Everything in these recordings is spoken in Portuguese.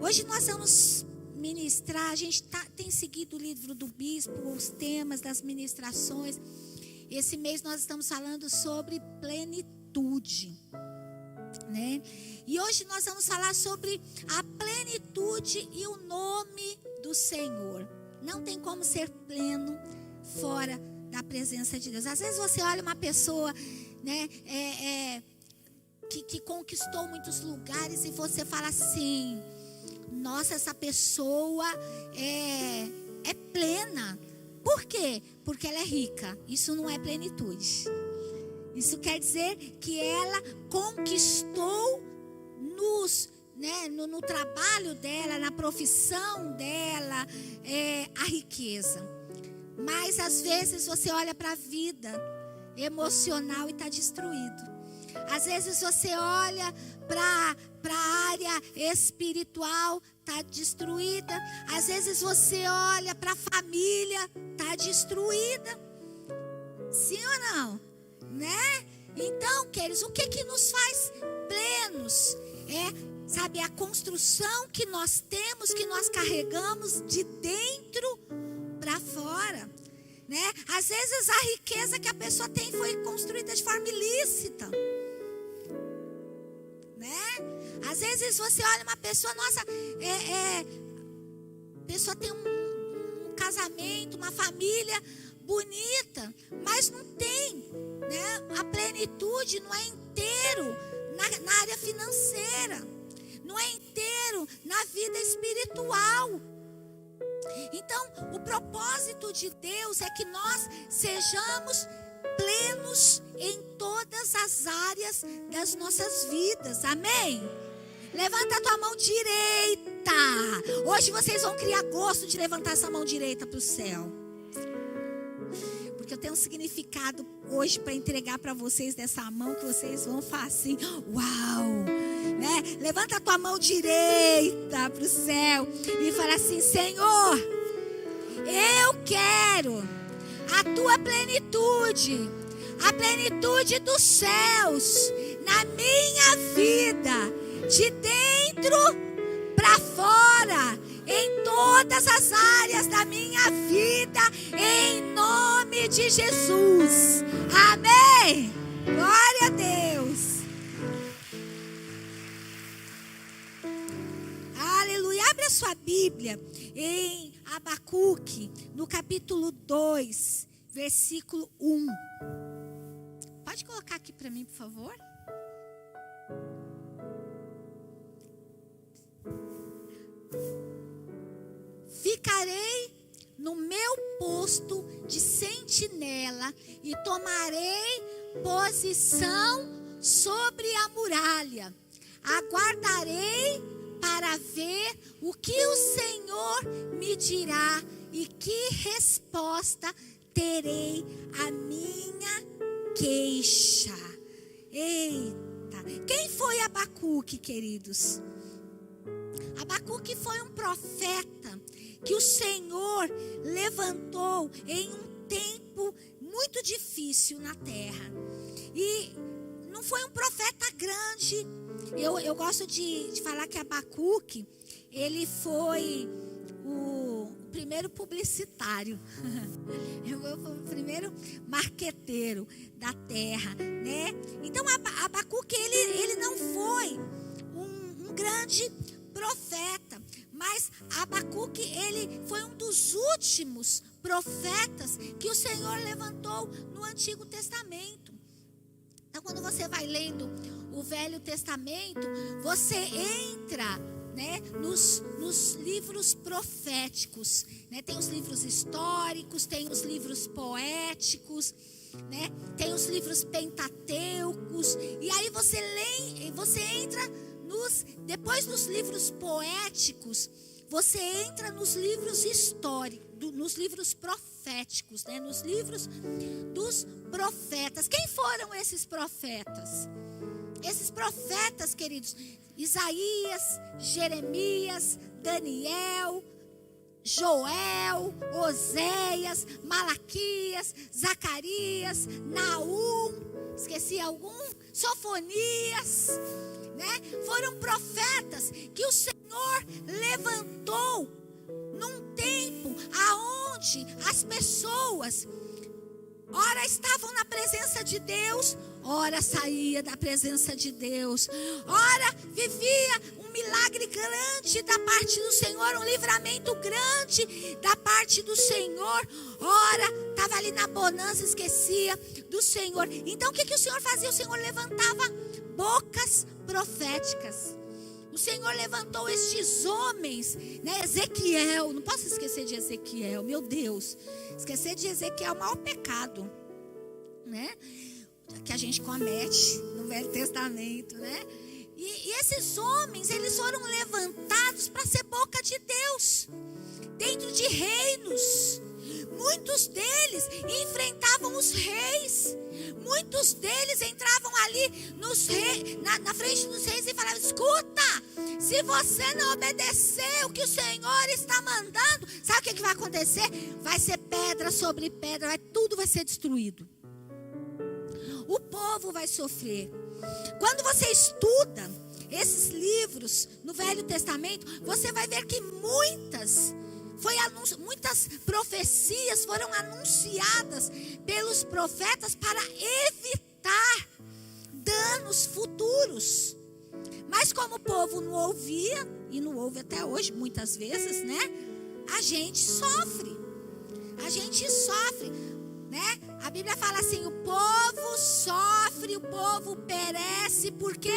Hoje nós vamos ministrar, a gente tem seguido o livro do bispo, os temas das ministrações. Esse mês nós estamos falando sobre plenitude, né? E hoje nós vamos falar sobre a plenitude e o nome do Senhor. Não tem como ser pleno fora da presença de Deus. Às vezes você olha uma pessoa, né, que conquistou muitos lugares e você fala assim: nossa, essa pessoa é plena. Por quê? Porque ela é rica. Isso não é plenitude. Isso quer dizer que ela conquistou no trabalho dela, na profissão dela, a riqueza. Mas às vezes você olha para a vida emocional e está destruído. Às vezes você olha para a área espiritual, está destruída. Às vezes você olha para a família, está destruída. Sim ou não? Né? Então, queridos, o que nos faz plenos? Sabe, a construção que nós temos, que nós carregamos de dentro para fora, né? Às vezes a riqueza que a pessoa tem foi construída de forma ilícita, né? Às vezes você olha uma pessoa, nossa, a pessoa tem um casamento, uma família bonita, mas não tem, né, a plenitude, não é inteiro na área financeira, não é inteiro na vida espiritual. Então, o propósito de Deus é que nós sejamos plenos em todas as áreas das nossas vidas. Amém? Levanta a tua mão direita. Hoje vocês vão criar gosto de levantar essa mão direita para o céu. Porque eu tenho um significado hoje para entregar para vocês dessa mão, que vocês vão falar assim: uau! Né? Levanta a tua mão direita para o céu e fala assim: Senhor, eu quero a tua plenitude, a plenitude dos céus na minha vida, de dentro para fora, em todas as áreas da minha vida, em nome de Jesus. Amém. Glória a Deus. Aleluia. Abre a sua Bíblia em Abacuque, no capítulo 2, versículo 1. Pode colocar aqui para mim, por favor? Ficarei no meu posto de sentinela e tomarei posição sobre a muralha. Aguardarei para ver o que o Senhor me dirá e que resposta terei à minha queixa. Eita! Quem foi Abacuque, queridos? Abacuque foi um profeta que o Senhor levantou em um tempo muito difícil na terra. E não foi um profeta grande. Eu gosto de falar que Abacuque, ele foi o primeiro publicitário. O primeiro marqueteiro da terra, né? Então Abacuque, ele não foi um grande profeta, mas Abacuque, ele foi um dos últimos profetas que o Senhor levantou no Antigo Testamento. Então, quando você vai lendo o Velho Testamento, você entra, né, nos livros proféticos, né? Tem os livros históricos, tem os livros poéticos, né? Tem os livros pentateucos, e aí você lê, você entra depois dos livros poéticos, você entra nos livros históricos, nos livros proféticos, né? Nos livros dos profetas. Quem foram esses profetas? Esses profetas, queridos: Isaías, Jeremias, Daniel, Joel, Oséias, Malaquias, Zacarias, Naum, esqueci algum? Sofonias, né? Foram profetas que o Senhor pessoas, ora estavam na presença de Deus, ora saía da presença de Deus, ora vivia um milagre grande da parte do Senhor, um livramento grande da parte do Senhor, ora estava ali na bonança, esquecia do Senhor. Então o que o Senhor fazia? O Senhor levantava bocas proféticas. O Senhor levantou estes homens, né? Ezequiel, não posso esquecer de Ezequiel, meu Deus. Esquecer de Ezequiel é o maior pecado, né? Que a gente comete no Velho Testamento, né? E esses homens, eles foram levantados para ser boca de Deus, dentro de reinos. Muitos deles enfrentavam os reis. Muitos deles entravam ali na frente dos reis e falavam: escuta, se você não obedecer o que o Senhor está mandando, sabe o que vai acontecer? Vai ser pedra sobre pedra, tudo vai ser destruído. O povo vai sofrer. Quando você estuda esses livros no Velho Testamento, você vai ver que muitas profecias foram anunciadas pelos profetas para evitar danos futuros. Mas como o povo não ouvia, e não ouve até hoje, muitas vezes, né? A gente sofre, né? A Bíblia fala assim: o povo sofre, o povo perece, por quê?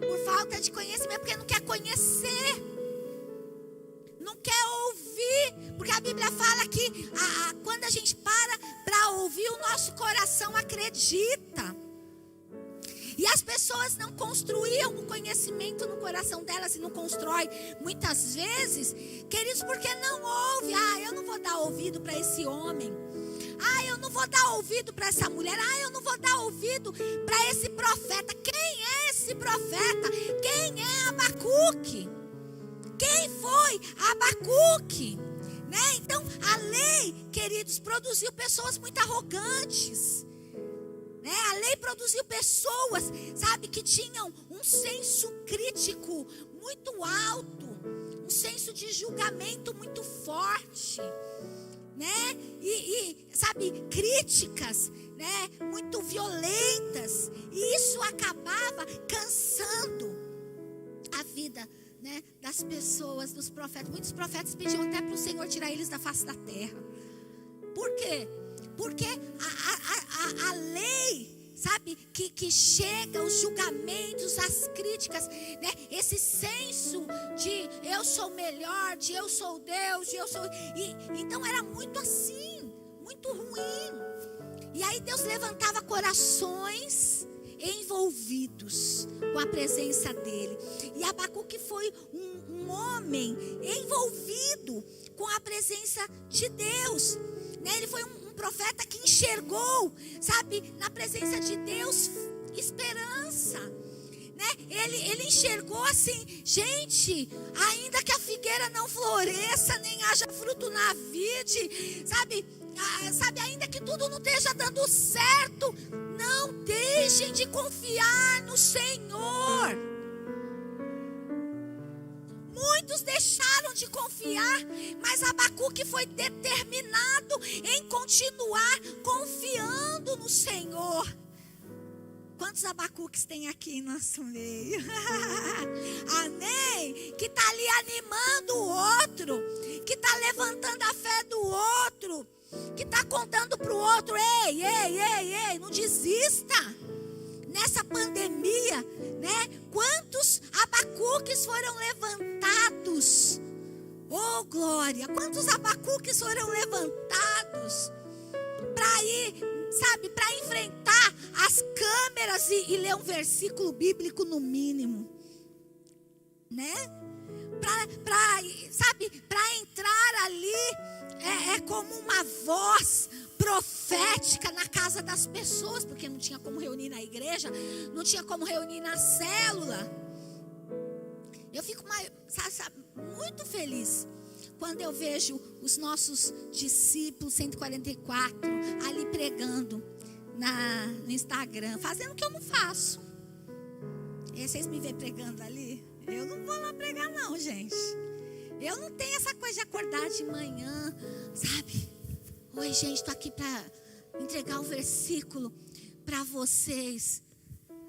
Por falta de conhecimento, porque não quer conhecer, não quer ouvir, porque a Bíblia fala que quando a gente para ouvir, o nosso coração acredita. E as pessoas não construíam o conhecimento no coração delas, e não constrói muitas vezes, queridos, porque não ouve. Eu não vou dar ouvido para esse homem. Eu não vou dar ouvido para essa mulher. Eu não vou dar ouvido para esse profeta. Quem é esse profeta? Quem é Abacuque? Quem foi Abacuque? Né? Então, a lei, queridos, produziu pessoas muito arrogantes. Né? A lei produziu pessoas, sabe, que tinham um senso crítico muito alto, um senso de julgamento muito forte, né? Sabe, críticas, né? Muito violentas. E isso acabava cansando a vida, né, das pessoas, dos profetas. Muitos profetas pediam até para o Senhor tirar eles da face da terra. Por quê? Porque a lei, sabe, que chega, os julgamentos, as críticas, né? Esse senso de eu sou melhor, de eu sou Deus, de eu sou... Então era muito assim, muito ruim. E aí Deus levantava corações envolvidos com a presença dele. E Abacuque foi um homem envolvido com a presença de Deus, né? Ele foi um profeta que enxergou, sabe, na presença de Deus, esperança, né? Ele enxergou assim: gente, ainda que a figueira não floresça, nem haja fruto na vide, sabe, ainda que tudo não esteja dando certo, não deixem de confiar no Senhor. Muitos deixaram de confiar, mas Abacuque foi determinado em continuar confiando no Senhor. Quantos Abacuques tem aqui em nosso meio? Amém? Que está ali animando o outro, que está levantando a fé do outro, que está contando para o outro: ei, não desista. Nessa pandemia, né? Quantos Abacuques foram levantados? Oh, glória! Quantos Abacuques foram levantados para ir, sabe, para enfrentar as câmeras e ler um versículo bíblico no mínimo, né? Para entrar ali como uma voz profética na casa das pessoas, porque não tinha como reunir na igreja, não tinha como reunir na célula. Eu fico muito feliz quando eu vejo os nossos discípulos 144 ali pregando no Instagram, fazendo o que eu não faço. E vocês me veem pregando ali? Eu não vou lá pregar não, gente. Eu não tenho essa coisa de acordar de manhã. Sabe? Oi, gente, estou aqui para entregar o versículo para vocês,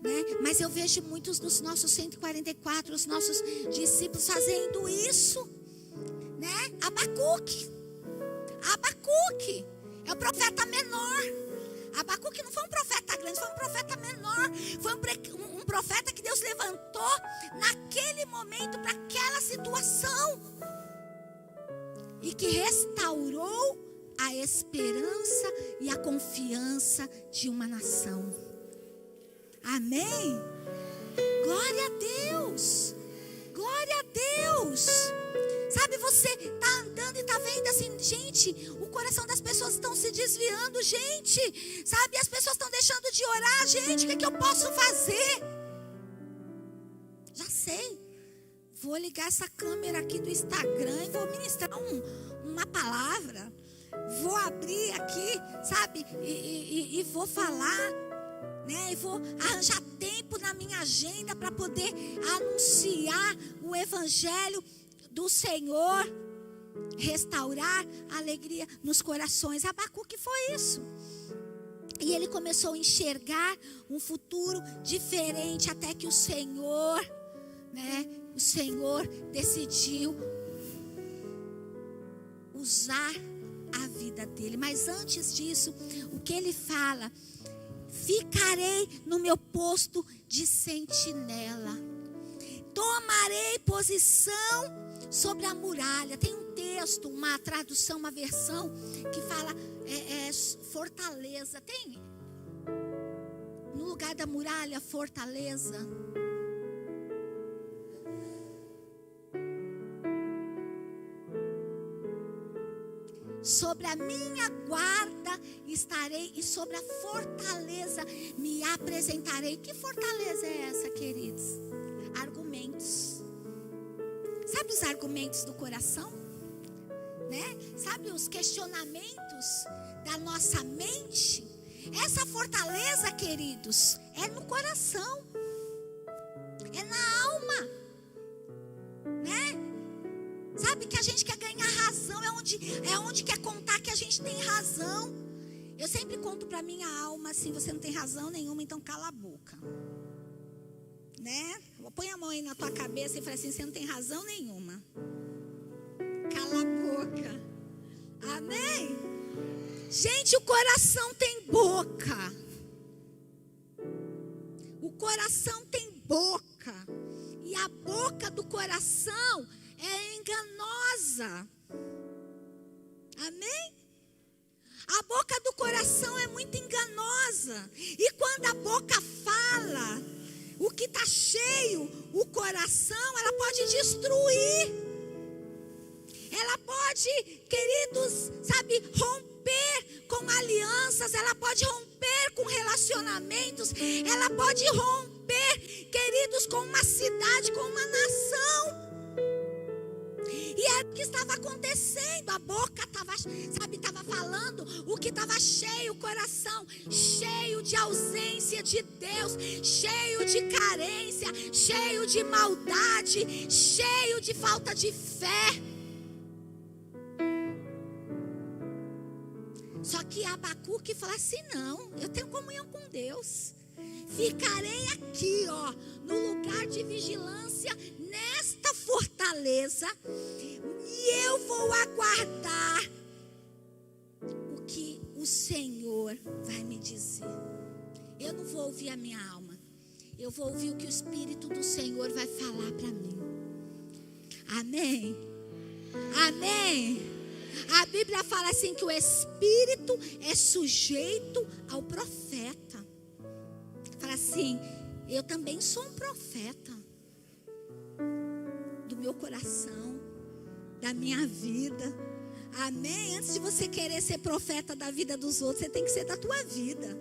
né? Mas eu vejo muitos dos nossos 144, os nossos discípulos fazendo isso, né? Abacuque é o profeta menor. Abacuque não foi um profeta grande, foi um profeta menor. Foi um profeta que Deus levantou naquele momento para aquela situação e que restaurou a esperança e a confiança de uma nação. Amém? Glória a Deus. Glória a Deus. Sabe, você está andando e está vendo assim, gente, o coração das pessoas estão se desviando, gente. Sabe, as pessoas estão deixando de orar, gente, o que eu posso fazer? Já sei. Vou ligar essa câmera aqui do Instagram e vou ministrar uma palavra. Vou abrir aqui, sabe, e vou falar, né? E vou arranjar tempo na minha agenda para poder anunciar o evangelho do Senhor, restaurar a alegria nos corações. Abacuque foi isso. E ele começou a enxergar um futuro diferente até que o Senhor, né? O Senhor decidiu usar a vida dele. Mas antes disso, o que ele fala? Ficarei no meu posto de sentinela. Tomarei posição sobre a muralha. Tem um texto, uma tradução, uma versão que fala fortaleza. Tem no lugar da muralha, fortaleza. Sobre a minha guarda estarei e sobre a fortaleza me apresentarei. Que fortaleza é essa, queridos? Argumentos. Sabe os argumentos do coração? Né? Sabe os questionamentos da nossa mente? Essa fortaleza, queridos, é no coração. É na alma. Né? Sabe que a gente quer ganhar razão, é onde quer contar que a gente tem razão. Eu sempre conto para minha alma assim: você não tem razão nenhuma, então cala a boca. Né? Põe a mão aí na tua cabeça e fala assim: você não tem razão nenhuma. Cala a boca. Amém? Gente, o coração tem boca. O coração tem boca. E a boca do coração é enganosa. Amém? A boca do coração é muito enganosa. E quando a boca fala, o que está cheio, o coração, ela pode destruir. Ela pode, queridos, sabe, romper com alianças. Ela pode romper com relacionamentos. Ela pode romper, queridos, com uma cidade, com uma nação. E era o que estava acontecendo. A boca estava falando o que estava cheio, o coração cheio de ausência de Deus, cheio de carência, cheio de maldade, cheio de falta de fé. Só que Abacuque fala assim: não, eu tenho comunhão com Deus. Ficarei aqui, ó, no lugar de vigilância, nesta fortaleza, e eu vou aguardar o que o Senhor vai me dizer. Eu não vou ouvir a minha alma, eu vou ouvir o que o Espírito do Senhor vai falar para mim. Amém? Amém? A Bíblia fala assim que o Espírito é sujeito ao profeta. Fala assim: eu também sou um profeta do meu coração, da minha vida. Amém? Antes de você querer ser profeta da vida dos outros, você tem que ser da tua vida.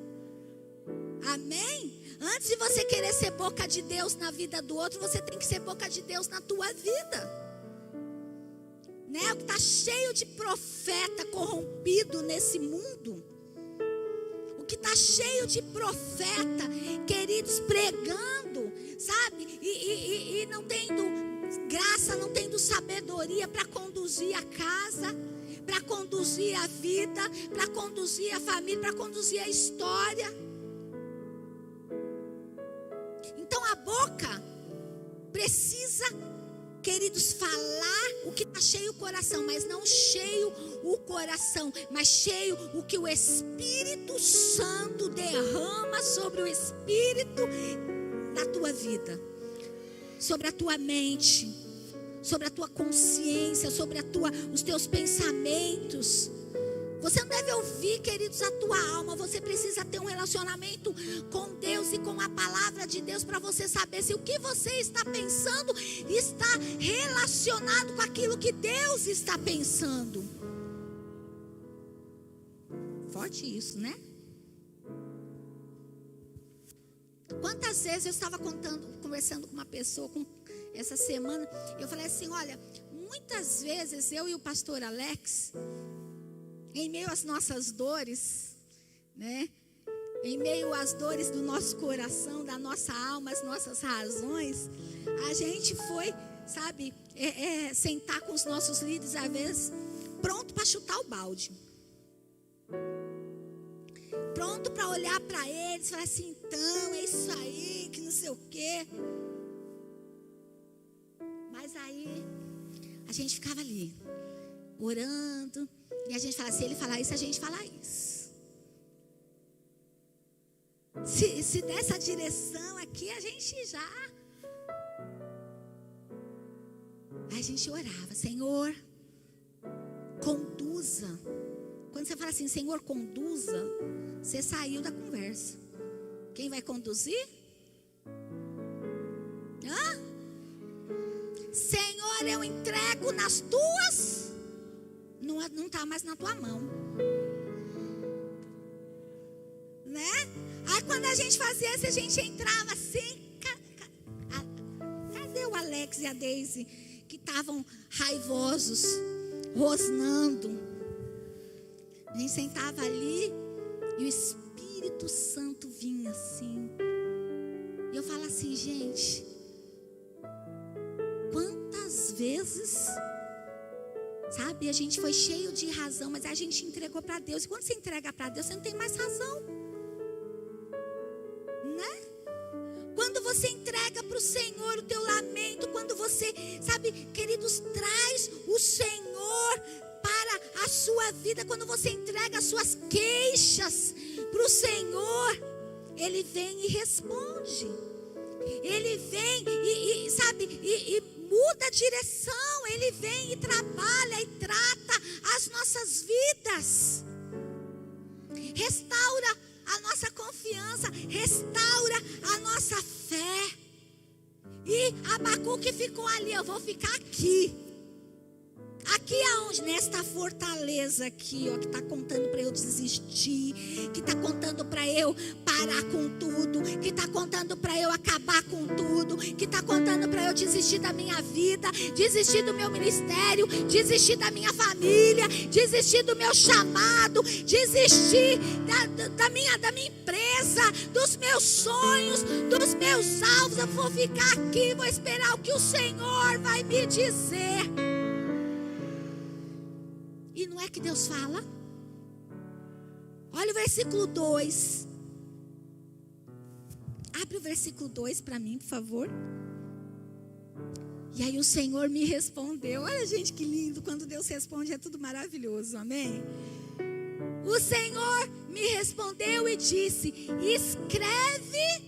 Amém? Antes de você querer ser boca de Deus na vida do outro, você tem que ser boca de Deus na tua vida. Né? O que está cheio de profeta corrompido nesse mundo. O que está cheio de profeta, queridos, pregando, sabe? E não tendo graça, não tendo sabedoria para conduzir a casa, para conduzir a vida, para conduzir a família, para conduzir a história. Então a boca precisa, queridos, falar o que está cheio o coração, mas não cheio o coração, mas cheio o que o Espírito Santo derrama sobre o Espírito da tua vida, sobre a tua mente, sobre a tua consciência, sobre os teus pensamentos. Você não deve ouvir, queridos, a tua alma. Você precisa ter um relacionamento com Deus e com a palavra de Deus para você saber se o que você está pensando está relacionado com aquilo que Deus está pensando. Forte isso, né? Quantas vezes eu estava conversando com uma pessoa essa semana, eu falei assim, olha, muitas vezes eu e o pastor Alex, em meio às nossas dores, né? Em meio às dores do nosso coração, da nossa alma, as nossas razões, a gente foi, sabe, sentar com os nossos líderes, às vezes, pronto para chutar o balde. Pronto para olhar para eles e falar assim, então, é isso aí, que não sei o quê. Mas aí, a gente ficava ali, orando. E a gente fala, se ele falar isso, a gente fala isso. Se dessa direção aqui, a gente já... Aí a gente orava, Senhor, conduza. Quando você fala assim, Senhor, conduza, você saiu da conversa. Quem vai conduzir? Hã? Senhor, eu entrego nas tuas... Não está mais na tua mão, né? Aí quando a gente fazia isso, a gente entrava assim. Cadê o Alex e a Daisy que estavam raivosos, rosnando? A gente sentava ali e o Espírito Santo vinha assim. E eu falo assim, gente, quantas vezes, sabe, a gente foi cheio de razão, mas a gente entregou para Deus. E quando você entrega para Deus, você não tem mais razão, né? Quando você entrega para o Senhor o teu lamento, quando você, sabe, queridos, traz o Senhor para a sua vida, quando você entrega as suas queixas para o Senhor, Ele vem e responde. Ele vem e sabe, muda a direção. Ele vem e trabalha e trata as nossas vidas. Restaura a nossa confiança, restaura a nossa fé. E Abacuque ficou ali, eu vou ficar aqui. Aqui aonde? Nesta fortaleza aqui, ó, que está contando para eu desistir, que está contando para eu parar com tudo, que está contando para eu acabar com tudo, que está contando para eu desistir da minha vida, desistir do meu ministério, desistir da minha família, desistir do meu chamado, desistir da minha empresa, dos meus sonhos, dos meus alvos. Eu vou ficar aqui, vou esperar o que o Senhor vai me dizer. E não é que Deus fala? Olha o versículo 2. Abre o versículo 2 para mim, por favor. E aí o Senhor me respondeu. Olha, gente, que lindo. Quando Deus responde é tudo maravilhoso, amém? O Senhor me respondeu e disse: escreve,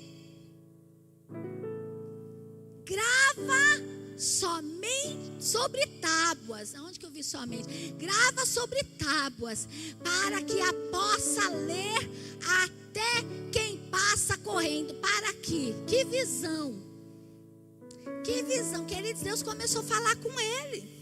grava somente sobre tábuas. Aonde que eu vi somente? Grava sobre tábuas, para que a possa ler até quem passa correndo. Para aqui. Que visão. Que visão. Queridos, Deus começou a falar com ele.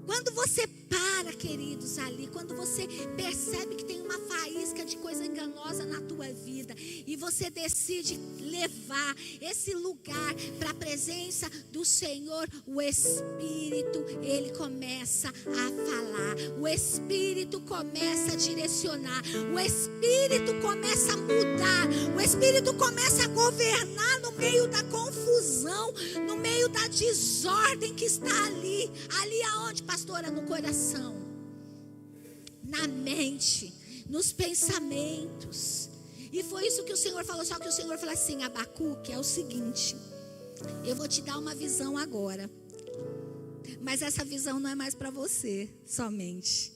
Quando você para, queridos, ali, quando você percebe que tem uma faísca de coisa enganosa na tua vida, e você decide levar esse lugar para a presença do Senhor, o Espírito, ele começa a falar, o Espírito começa a direcionar, o Espírito começa a mudar, o Espírito começa a governar no meio da confusão, no meio da desordem que está ali. Ali aonde, pastora? No coração. na mente, nos pensamentos. E foi isso que o Senhor falou. Só que o Senhor falou assim: Abacuque, é o seguinte, eu vou te dar uma visão agora, mas essa visão não é mais para você somente.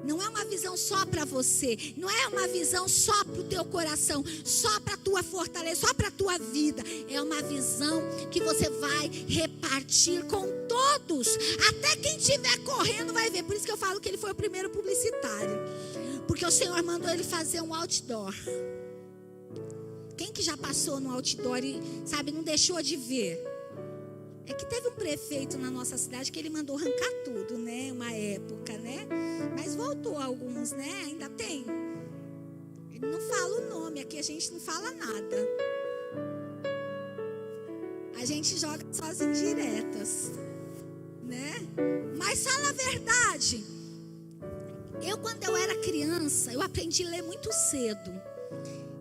Não é uma visão só para você. Não é uma visão só para o teu coração, só para a tua fortaleza, só para a tua vida. É uma visão que você vai repartir com todos. Até quem estiver correndo vai ver. Por isso que eu falo que ele foi o primeiro publicitário. Porque o Senhor mandou ele fazer um outdoor. Quem que já passou no outdoor e, sabe, não deixou de ver? É que teve um prefeito na nossa cidade que ele mandou arrancar tudo, né? Uma época, né? Mas voltou alguns, né? Ainda tem. Ele não fala o nome, aqui a gente não fala nada. A gente joga só as indiretas, né? Mas fala a verdade. Quando eu era criança, eu aprendi a ler muito cedo.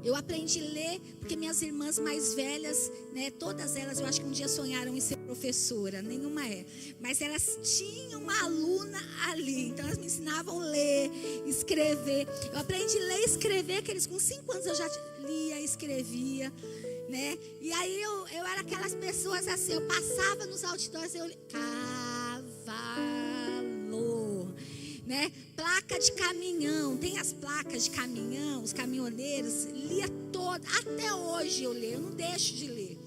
Eu aprendi a ler porque minhas irmãs mais velhas, né, todas elas, eu acho que um dia sonharam em ser professora, nenhuma é. Mas elas tinham uma aluna ali, então elas me ensinavam a ler, escrever. Eu aprendi a ler e escrever, que eles com 5 anos eu já lia e escrevia, né? E aí eu era aquelas pessoas assim, eu passava nos outdoors, eu cavalo, né? Placa de caminhão, tem as placas de caminhão, os caminhoneiros, lia toda, até hoje eu leio, eu não deixo de ler,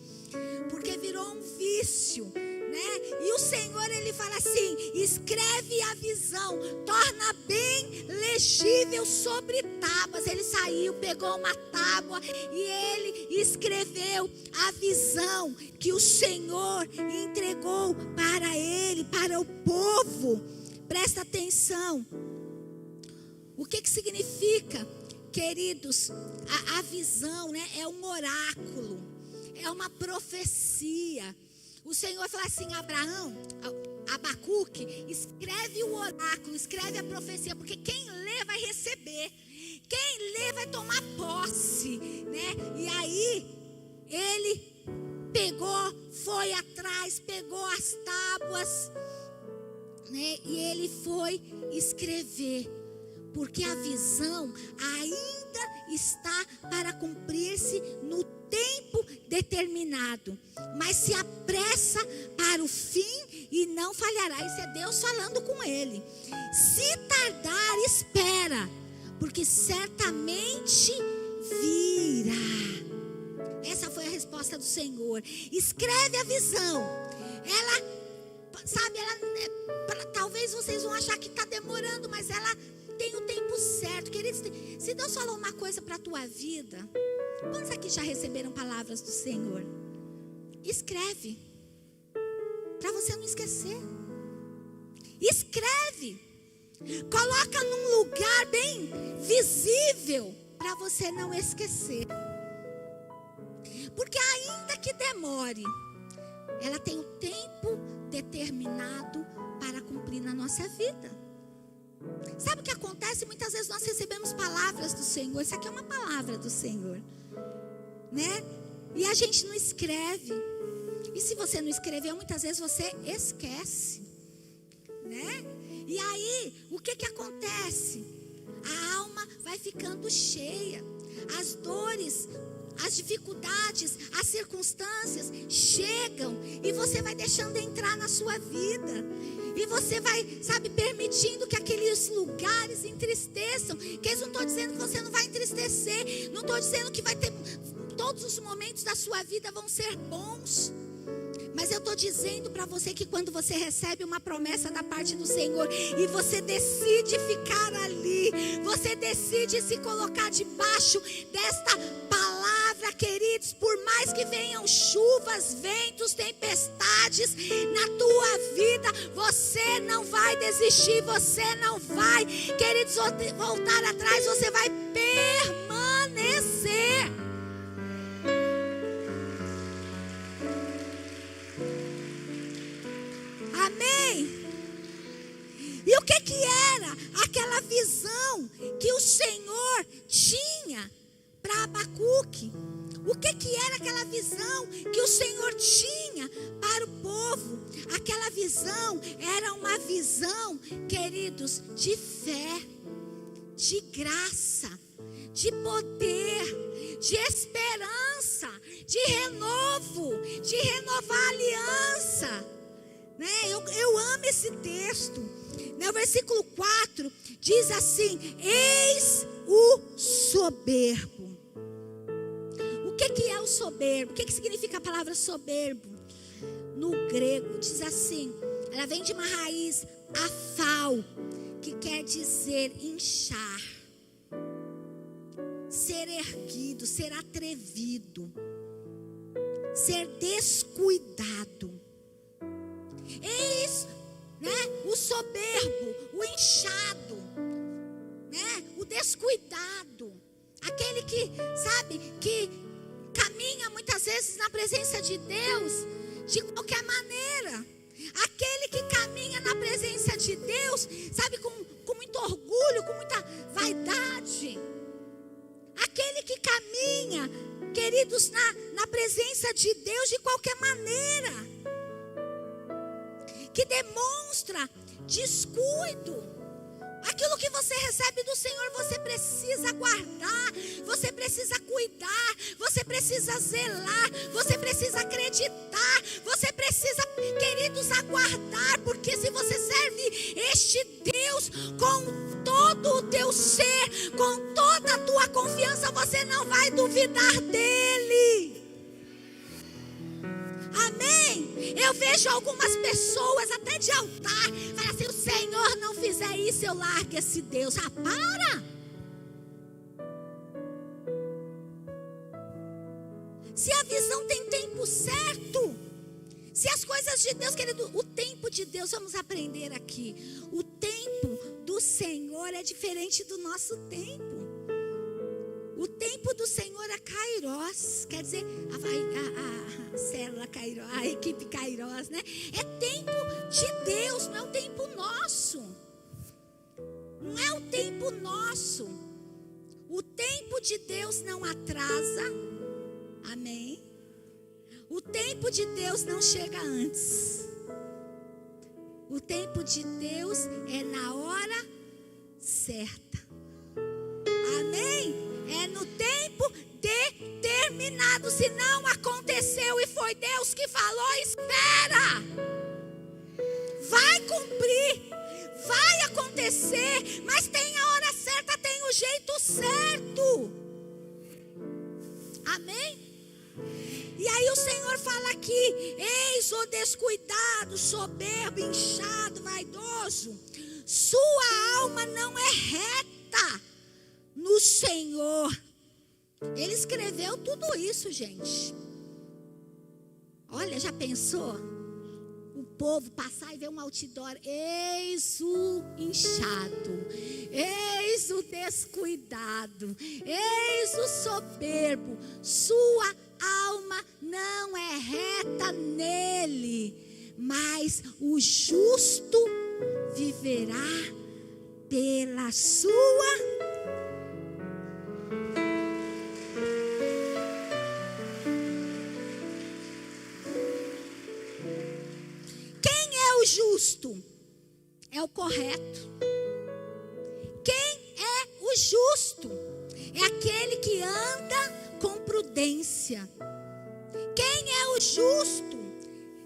porque virou um vício, né? E o Senhor, ele fala assim: escreve a visão, torna bem legível sobre tábuas. Ele saiu, pegou uma tábua e ele escreveu a visão que o Senhor entregou para ele, para o povo. Presta atenção. O que significa, queridos? A visão, né? É um oráculo, é uma profecia. O Senhor fala assim: Abacuque, escreve o oráculo, escreve a profecia, porque quem lê vai receber, quem lê vai tomar posse, né? E aí ele pegou, foi atrás, pegou as tábuas, né? E ele foi escrever, porque a visão ainda está para cumprir-se no tempo determinado, mas se apressa para o fim e não falhará. Isso é Deus falando com ele. Se tardar, espera, porque certamente virá. Essa foi a resposta do Senhor. Escreve a visão. Ela, sabe, talvez vocês vão achar que está demorando, mas ela tem o tempo certo. Queridos, se Deus falou uma coisa para a tua vida, quantos aqui já receberam palavras do Senhor? Escreve, para você não esquecer. Escreve, coloca num lugar bem visível, para você não esquecer. Porque ainda que demore, ela tem o tempo determinado para cumprir na nossa vida. Sabe o que acontece? Muitas vezes nós recebemos palavras do Senhor. Isso aqui é uma palavra do Senhor, né? E a gente não escreve. E se você não escreveu, muitas vezes você esquece, né? E aí, o que acontece? A alma vai ficando cheia. As dores, as dificuldades, as circunstâncias chegam e você vai deixando entrar na sua vida. E você vai, sabe, permitindo que aqueles lugares entristeçam. Que eles não estão dizendo que você não vai entristecer. Não estou dizendo que vai ter, todos os momentos da sua vida vão ser bons. Mas eu estou dizendo para você que quando você recebe uma promessa da parte do Senhor e você decide ficar ali, você decide se colocar debaixo desta palavra, queridos, por mais que venham chuvas, ventos, tempestades na tua vida, você não vai desistir, você não vai, queridos, voltar atrás, você vai permanecer. Amém? E o que era aquela visão que o Senhor tinha para Abacuque? O que era aquela visão que o Senhor tinha para o povo? Aquela visão visão era uma visão, queridos, de fé, de graça, de poder, de esperança, de renovo, de renovar a aliança. Né? Eu amo esse texto. No versículo 4 diz assim: eis o soberbo. O que é o soberbo? O que significa a palavra soberbo? No grego diz assim, ela vem de uma raiz afal, que quer dizer inchar, ser erguido, ser atrevido, ser descuidado. Eis, né, o soberbo, o inchado, né, o descuidado, aquele que, sabe, que caminha muitas vezes na presença de Deus de qualquer maneira. Aquele que caminha na presença de Deus, sabe, com muito orgulho, com muita vaidade. Aquele que caminha, queridos, na presença de Deus de qualquer maneira. Que demonstra descuido. Aquilo que você recebe do Senhor, você precisa guardar, você precisa cuidar, você precisa zelar, você precisa acreditar, você precisa, queridos, aguardar, porque se você serve este Deus com todo o teu ser, com toda a tua confiança, você não vai duvidar dele. Amém? Eu vejo algumas pessoas até de altar falam assim: o Senhor não fizer isso, eu largo esse Deus. Ah, para! Se a visão tem tempo certo, se as coisas de Deus, querido, o tempo de Deus, vamos aprender aqui, o tempo do Senhor é diferente do nosso tempo. O tempo do Senhor é Kairos, quer dizer, a célula Kairos, a equipe Kairos, né? É tempo de Deus, não é o tempo nosso. Não é o tempo nosso. O tempo de Deus não atrasa, amém? O tempo de Deus não chega antes. O tempo de Deus é na hora certa, amém? É no tempo determinado. Se não aconteceu e foi Deus que falou, espera. Vai cumprir, vai acontecer, mas tem a hora certa, tem o jeito certo. Amém? E aí o Senhor fala aqui: eis o descuidado, soberbo, inchado, vaidoso. Sua alma não é reta no Senhor. Ele escreveu tudo isso, gente. Olha, já pensou? O povo passar e ver um outdoor: eis o inchado, eis o descuidado, eis o soberbo. Sua alma não é reta nele, mas o justo viverá pela sua. O justo é o correto. Quem é o justo? É aquele que anda com prudência. Quem é o justo,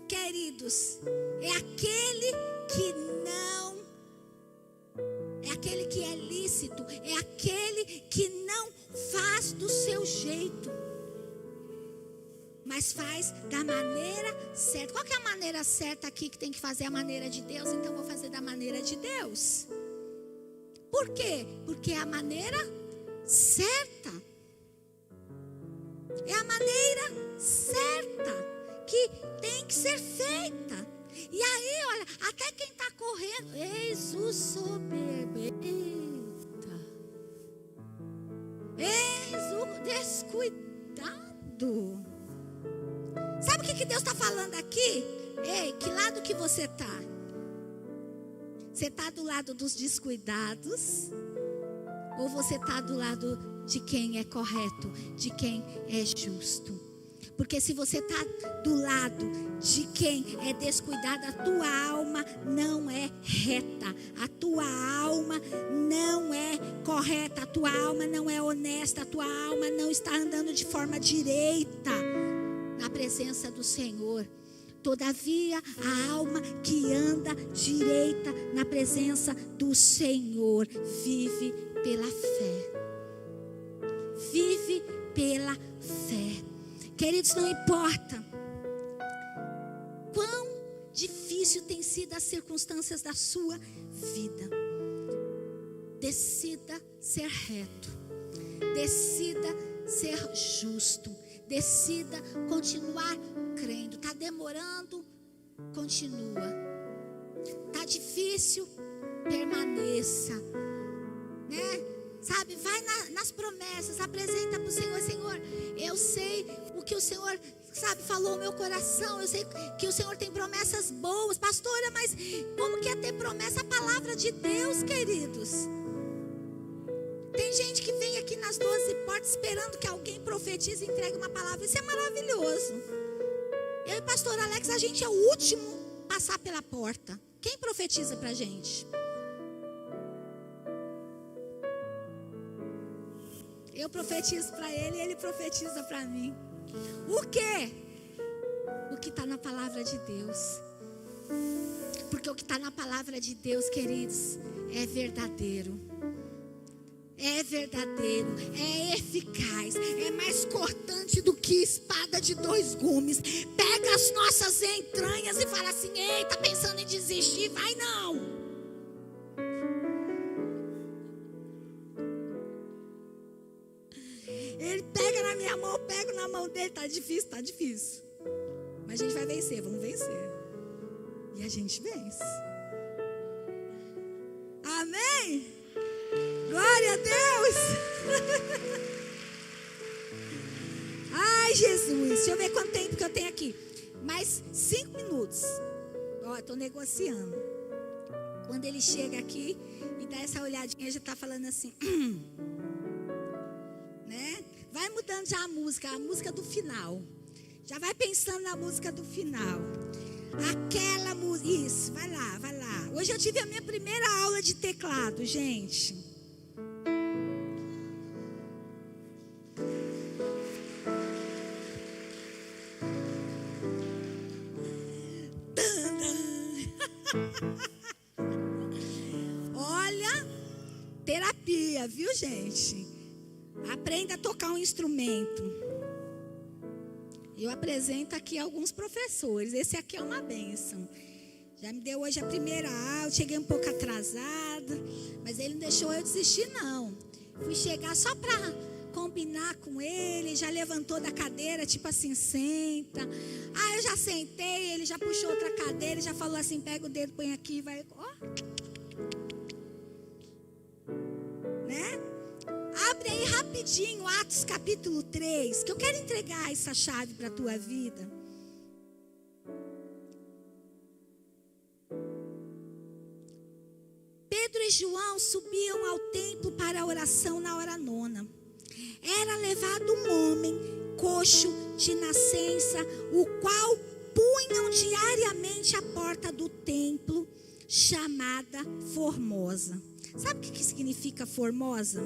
queridos? É aquele que não, é aquele que é lícito, é aquele que não faz do seu jeito, mas faz da maneira certa. Qual que é a maneira certa aqui que tem que fazer? A maneira de Deus, então vou fazer da maneira de Deus. Por quê? Porque é a maneira certa. É a maneira certa que tem que ser feita. E aí, olha, até quem está correndo, eis o soberbo, eita, eis o descuidado. Sabe o que Deus está falando aqui? Ei, que lado que você está? Você está do lado dos descuidados? Ou você está do lado de quem é correto, de quem é justo? Porque se você está do lado de quem é descuidado, a tua alma não é reta, a tua alma não é correta, a tua alma não é honesta, a tua alma não está andando de forma direita na presença do Senhor. Todavia, a alma que anda direita na presença do Senhor vive pela fé. Vive pela fé. Queridos, não importa quão difícil tem sido as circunstâncias da sua vida, decida ser reto, decida ser justo, decida continuar crendo. Está demorando, continua. Está difícil, permaneça, né? Sabe, vai nas promessas, apresenta para o Senhor. Senhor, eu sei o que o Senhor, sabe, falou no meu coração. Eu sei que o Senhor tem promessas boas. Pastora, mas como que é ter promessa? A palavra de Deus, queridos. Tem gente que vem aqui nas 12 portas esperando que alguém profetize e entregue uma palavra. Isso é maravilhoso. Eu e pastor Alex, a gente é o último a passar pela porta. Quem profetiza pra gente? Eu profetizo para ele e ele profetiza para mim. O quê? O que está na palavra de Deus. Porque o que está na palavra de Deus, queridos, é verdadeiro. É verdadeiro, é eficaz, é mais cortante do que espada de 2 gumes. Pega as nossas entranhas e fala assim: ei, tá pensando em desistir? Vai não. Ele pega na minha mão, eu pego na mão dele. Tá difícil, tá difícil. Mas a gente vai vencer, vamos vencer. E a gente vence. Amém? Glória a Deus. Ai, Jesus. Deixa eu ver quanto tempo que eu tenho aqui. Mais 5 minutos. Ó, estou negociando. Quando ele chega aqui e dá essa olhadinha, já está falando assim. Né? Vai mudando já a música do final. Já vai pensando na música do final. Aquela música. Isso, vai lá, vai lá. Hoje eu tive a minha primeira aula de teclado, gente. Olha, terapia, viu, gente? Aprenda a tocar um instrumento. Eu apresento aqui alguns professores. Esse aqui é uma bênção. Já me deu hoje a primeira aula. Cheguei um pouco atrasada, mas ele não deixou eu desistir, não. Fui chegar só para combinar com ele. Já levantou da cadeira, tipo assim, senta. Ah, eu já sentei. Ele já puxou outra cadeira, já falou assim: pega o dedo, põe aqui, vai. Ó. Né? Abre aí rapidinho Atos capítulo 3, que eu quero entregar essa chave para a tua vida. Pedro e João subiam ao templo para a oração na hora 9. Era levado um homem coxo de nascença, o qual punham diariamente à porta do templo, chamada Formosa. Sabe o que significa Formosa?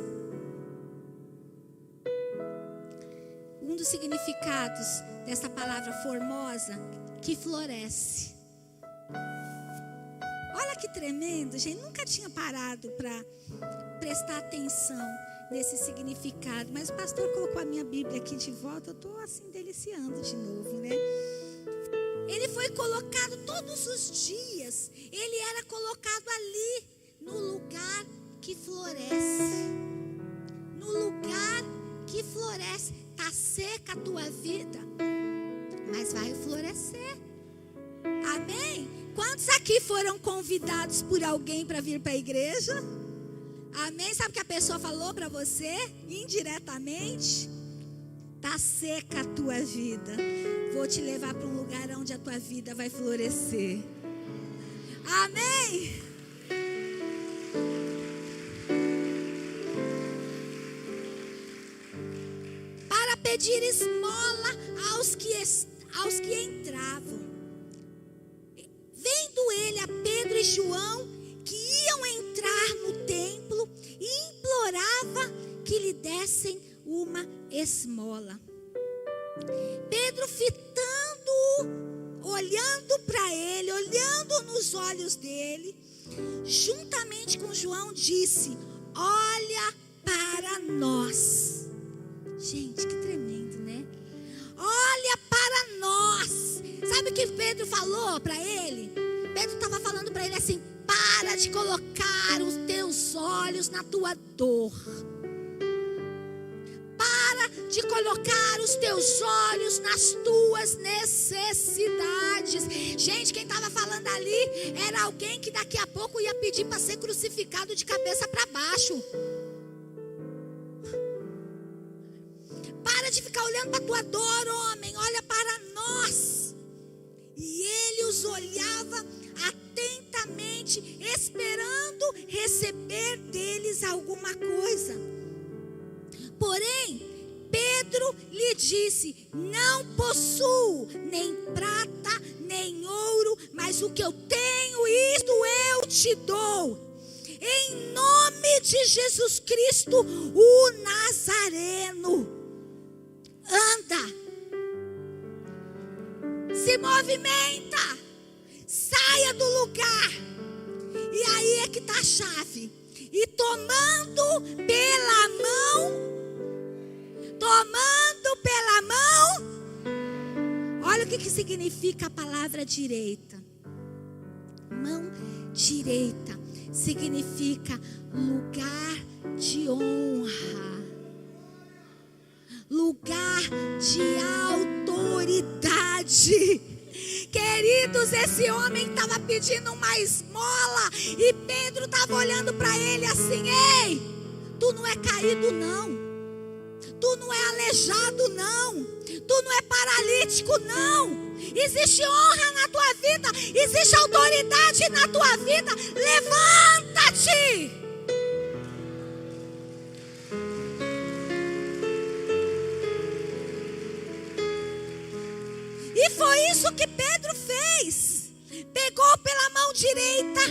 Um dos significados dessa palavra formosa, que floresce. Olha que tremendo, gente. Nunca tinha parado para prestar atenção nesse significado. Mas o pastor colocou a minha Bíblia aqui de volta. Eu estou assim deliciando de novo, né? Ele foi colocado todos os dias. Ele era colocado ali, no lugar que floresce. No lugar que floresce. Está seca a tua vida, mas vai florescer. Amém? Quantos aqui foram convidados por alguém para vir para a igreja? Amém? Sabe o que a pessoa falou para você? Indiretamente. Está seca a tua vida. Vou te levar para um lugar onde a tua vida vai florescer. Amém? pedir esmola aos que entravam. Vendo ele a Pedro e João, que iam entrar no templo, e implorava que lhe dessem uma esmola. Pedro, fitando-o, olhando para ele, olhando nos olhos dele, juntamente com João, disse: olha para nós. Gente, que tremendo, né? Olha para nós. Sabe o que Pedro falou para ele? Pedro estava falando para ele assim: para de colocar os teus olhos na tua dor. Para de colocar os teus olhos nas tuas necessidades. Gente, quem estava falando ali era alguém que daqui a pouco ia pedir para ser crucificado de cabeça para baixo. Para de ficar olhando para a tua dor, homem. Olha para nós. E ele os olhava atentamente, esperando receber deles alguma coisa. Porém, Pedro lhe disse: não possuo nem prata, nem ouro, mas o que eu tenho, isto eu te dou. Em nome de Jesus Cristo, o Nazareno, anda, se movimenta, saia do lugar. E aí é que está a chave. E tomando pela mão, olha o que significa a palavra direita. Mão direita significa lugar de honra, lugar de autoridade. Queridos, esse homem estava pedindo uma esmola e Pedro estava olhando para ele assim: ei, tu não é caído não, tu não é aleijado não, tu não é paralítico não. Existe honra na tua vida, existe autoridade na tua vida. Levanta-te. E foi isso que Pedro fez. Pegou pela mão direita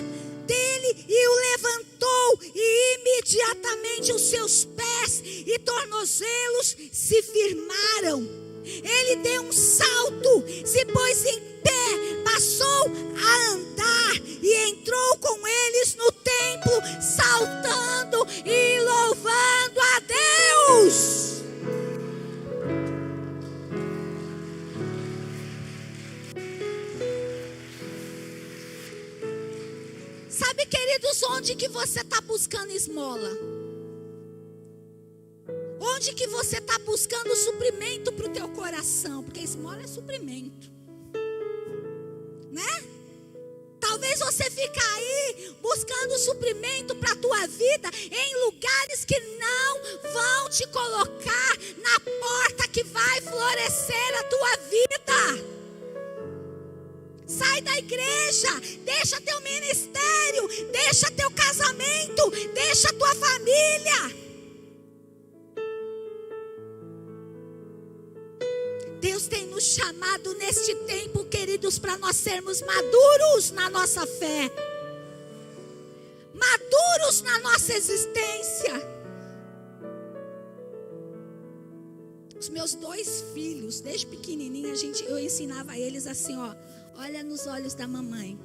dele e o levantou, e imediatamente os seus pés e tornozelos se firmaram. Ele deu um salto, se pôs em pé, passou a andar e entrou com eles no templo, saltando e louvando a Deus. Sabe, queridos, onde que você está buscando esmola? Onde que você está buscando suprimento para o teu coração? Porque esmola é suprimento, né? Talvez você fique aí buscando suprimento para a tua vida em lugares que não vão te colocar na porta que vai florescer a tua vida. Sai da igreja, deixa teu ministério, deixa teu casamento, deixa tua família. Deus tem nos chamado neste tempo, queridos, para nós sermos maduros na nossa fé, maduros na nossa existência. Os meus 2 filhos, desde pequenininha, eu ensinava a eles assim, ó: olha nos olhos da mamãe.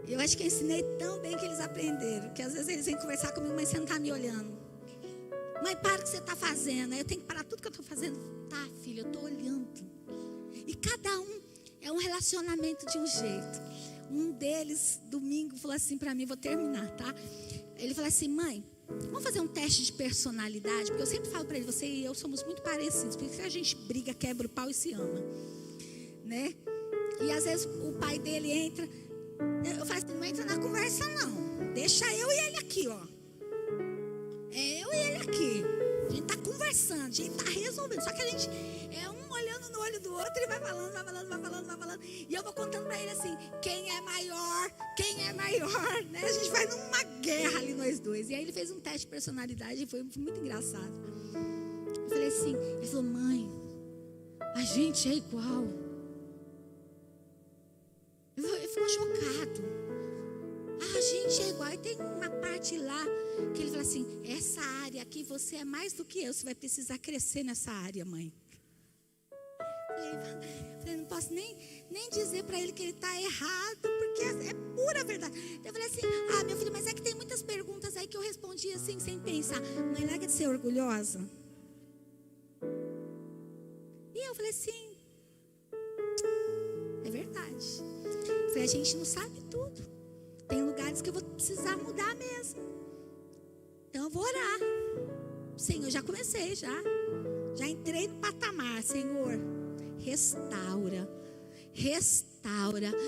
Eu acho que eu ensinei tão bem que eles aprenderam, que às vezes eles vêm conversar comigo, mas você não está me olhando. Mãe, para o que você está fazendo. Aí eu tenho que parar tudo que eu estou fazendo. Tá, filho, eu estou olhando. E cada um é um relacionamento de um jeito. Um deles, domingo, falou assim para mim, vou terminar, tá? Ele falou assim: mãe, vamos fazer um teste de personalidade? Porque eu sempre falo para ele, você e eu somos muito parecidos. Porque a gente briga, quebra o pau e se ama, né? E às vezes o pai dele entra. Eu falo assim: não entra na conversa não. Deixa eu e ele aqui, ó. É eu e ele aqui. A gente tá conversando, a gente tá resolvendo. Só que a gente é um olhando no olho do outro e vai falando. E eu vou contando pra ele assim: quem é maior, né? A gente vai numa guerra ali nós dois. E aí ele fez um teste de personalidade e foi muito engraçado. Eu falei assim, ele falou, mãe, a gente é igual. Ele ficou chocado. A gente é igual. E tem uma parte lá que ele falou assim, essa área aqui, você é mais do que eu, você vai precisar crescer nessa área, mãe. Eu falei, não posso nem dizer para ele que ele está errado, porque é pura verdade. Eu falei assim, meu filho, mas é que tem muitas perguntas aí que eu respondi assim, sem pensar. Mãe, larga de ser orgulhosa. E eu falei assim, é verdade. Eu falei, a gente não sabe tudo. Tem lugares que eu vou precisar mudar mesmo. Então eu vou orar. Senhor, já comecei, já entrei no patamar, Senhor. Restaura.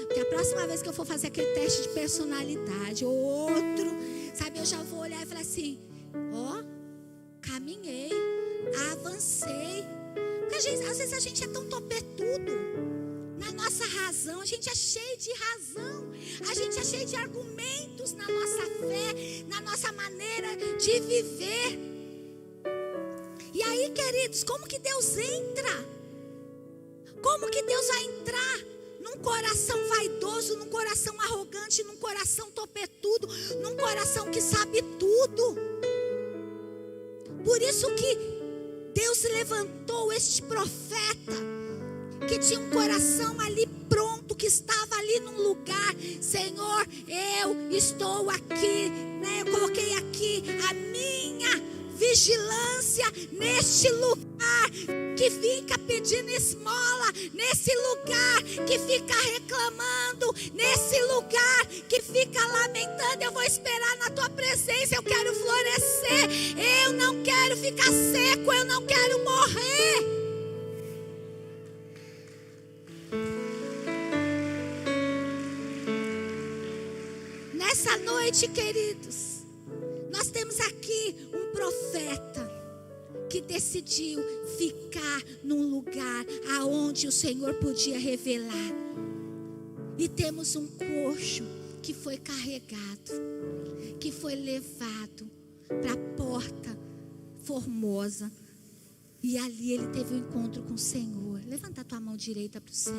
Porque a próxima vez que eu for fazer aquele teste de personalidade ou outro, sabe, eu já vou olhar e falar assim, caminhei, avancei. Porque às vezes a gente é tão topetudo na nossa razão, a gente é cheio de razão, a gente é cheio de argumentos na nossa fé, na nossa maneira de viver. E aí, queridos, como que Deus entra? Como que Deus vai entrar num coração vaidoso, num coração arrogante, num coração topetudo, num coração que sabe tudo? Por isso que Deus levantou este profeta, que tinha um coração ali pronto, que estava ali num lugar. Senhor, eu estou aqui, né? Eu coloquei aqui a minha vigilância neste lugar que fica pedindo esmola, nesse lugar que fica reclamando, nesse lugar que fica lamentando. Eu vou esperar na tua presença, eu quero florescer, eu não quero ficar seco, eu não quero morrer. Nessa noite, queridos, nós temos aqui um profeta que decidiu ficar num lugar aonde o Senhor podia revelar. E temos um coxo que foi carregado, que foi levado para a porta formosa. E ali ele teve um encontro com o Senhor. Levanta a tua mão direita para o céu.